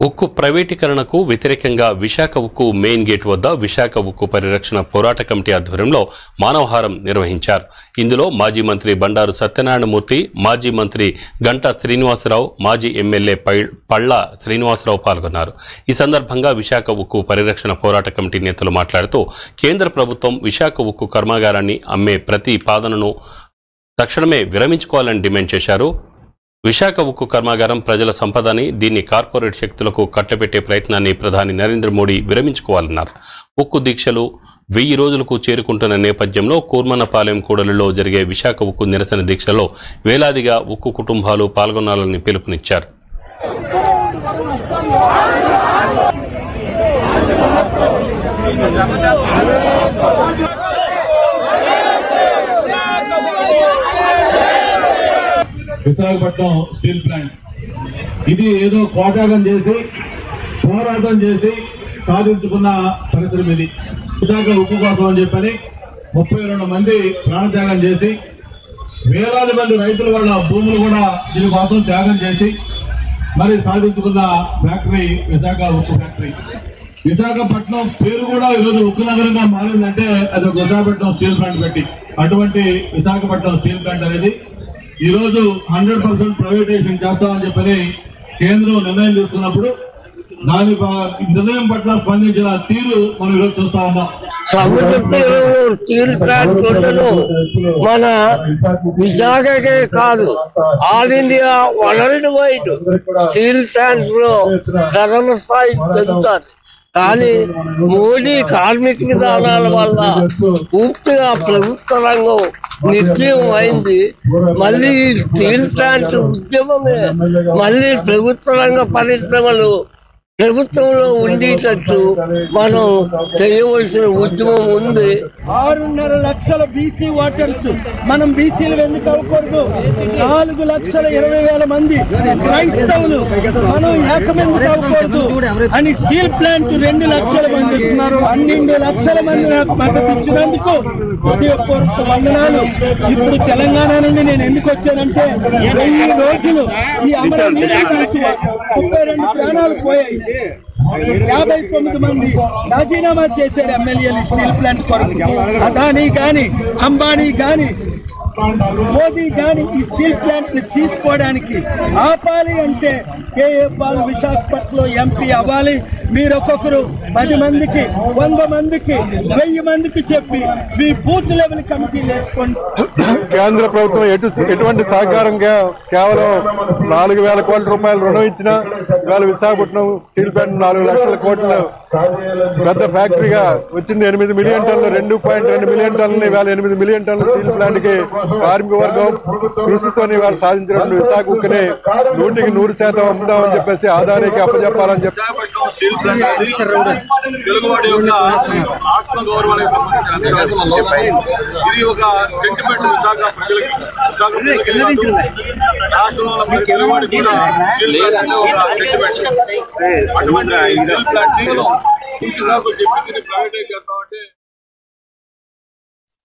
ఉక్కు ప్రైవేటీకరణకు వ్యతిరేకంగా విశాఖ ఉక్కు మెయిన్ గేట్ వద్ద విశాఖ ఉక్కు పరిరక్షణ పోరాట కమిటీ ఆధ్వర్యంలో మానవహారం నిర్వహించారు. ఇందులో మాజీ మంత్రి బండారు సత్యనారాయణమూర్తి, మాజీ మంత్రి గంటా శ్రీనివాసరావు, మాజీ ఎమ్మెల్యే పళ్ళ శ్రీనివాసరావు పాల్గొన్నారు. ఈ సందర్భంగా విశాఖ ఉక్కు పరిరక్షణ పోరాట కమిటీ నేతలు మాట్లాడుతూ కేంద్ర ప్రభుత్వం విశాఖ ఉక్కు కర్మాగారాన్ని అమ్మే ప్రతి పాదనను తక్షణమే విరమించుకోవాలని డిమాండ్ చేశారు. విశాఖ ఉక్కు కర్మాగారం ప్రజల సంపదని, దీన్ని కార్పొరేట్ శక్తులకు కట్టబెట్టే ప్రయత్నాన్ని ప్రధాని నరేంద్ర మోడీ విరమించుకోవాలన్నారు. ఉక్కు దీక్షలు 1000 రోజులకు చేరుకుంటున్న నేపథ్యంలో కూర్మన్నపాలెం కూడలిలో జరిగే విశాఖ ఉక్కు నిరసన దీక్షలో వేలాదిగా ఉక్కు కుటుంబాలు పాల్గొనాలని పిలుపునిచ్చారు. విశాఖపట్నం స్టీల్ ప్లాంట్ ఇది ఏదో పోరాటం చేసి సాధించుకున్న పరిశ్రమ. ఇది విశాఖ ఉక్కు కోసం అని చెప్పని 32 మంది ప్రాణత్యాగం చేసి, వేలాది మంది రైతులు వాళ్ళ భూములు కూడా దీనికోసం త్యాగం చేసి మరి సాధించుకున్న ఫ్యాక్టరీ విశాఖ ఉక్కు ఫ్యాక్టరీ. విశాఖపట్నం పేరు కూడా ఈరోజు ఉక్కు నగరంగా మారిందంటే అది విశాఖపట్నం స్టీల్ ప్లాంట్ పెట్టి. అటువంటి విశాఖపట్నం స్టీల్ ప్లాంట్ అనేది ఈ రోజు 100% ప్రైవేటైజేషన్ చేస్తామని చెప్పని కేంద్రం నిర్ణయం తీసుకున్నప్పుడు దాని నిర్ణయం పట్ల స్పందించిన తీరు మనం ఈరోజు చూస్తా ఉన్నాం. స్టీల్ ప్లాంట్ మన విశాఖకే కాదు, all India world wide steel plant లో ధరల స్థాయి చెందుతారు. కానీ మోడీ కార్మిక విధానాల వల్ల పూర్తిగా ప్రభుత్వ రంగం నిర్జీవం అయింది. మళ్ళీ స్టీల్ ప్లాంట్ ఉద్యమమే మళ్ళీ ప్రభుత్వ రంగ పరిశ్రమలు ప్రభుత్వంలో ఉండేటట్టు మనం చేయవలసిన ఉద్యమం ఉంది. 6.5 లక్షల బీసీ ఓటర్స్, మనం బీసీలు ఎందుకు అవ్వకూడదు? 4,20,000 మంది క్రైస్తవులు, మనం ఏకమెందుకు అవ్వకూడదు అని స్టీల్ ప్లాంట్ 2 లక్షల మంది, 12 లక్షల మంది నాకు మద్దతు ఇచ్చినందుకు హృదయపూర్వక వందనాలు. ఇప్పుడు తెలంగాణ నుండి నేను ఎందుకు వచ్చానంటే 1000 రోజులు ఈ అమరావతి 32 ప్రాణాలు పోయాయి. 59 మంది రాజీనామా చేశారు ఎమ్మెల్యేలు స్టీల్ ప్లాంట్ కొరకు. అదానీ గాని, అంబానీ గాని, మోదీ గాని ఈ స్టీల్ ప్లాంట్ ని తీసుకోవడానికి ఆపాలి అంటే కేఏ పాల్ విశాఖపట్నంలో ఎంపీ అవ్వాలి. మీరు ఒక్కొక్కరు 10 మందికి, 100 మందికి, 1000 మందికి చెప్పి మీ బూత్ లెవెల్ కమిటీలు వేసుకోండి. కేంద్ర ప్రభుత్వం ఎటువంటి సహకారంగా కేవలం 4,000 కోట్ల రూపాయలు రుణం ఇచ్చినా ఇవాళ విశాఖపట్నం స్టీల్ ప్లాంట్ 4 లక్షల కోట్ల పెద్ద ఫ్యాక్టరీగా వచ్చింది. 8 మిలియన్ టన్నులు, 2.2 మిలియన్ టన్నులు, ఇవాళ 8 మిలియన్ టన్నుల స్టీల్ ప్లాంట్ కి కార్మిక వర్గం కృషితో ఇవాళ సాధించినటువంటి విశాఖ ఉక్కుని 100% అమ్ముదామని చెప్పేసి ఆదానికి అప్పచెప్పాలని చెప్పి తెలుగువాడి యొక్క ఆత్మగౌరవానికి సంబంధించిన ఇది ఒక సెంటిమెంట్. విశాఖ ప్రజలకి రాష్ట్రంలో ఉన్న తెలుగువాడి కూడా స్టీల్ ప్లాంట్ ఒక సెంటిమెంట్. అటువంటి స్టీల్ ప్లాంట్ పూర్తి సాగు చెప్పి ప్రైవేటైజ్ చేస్తామంటే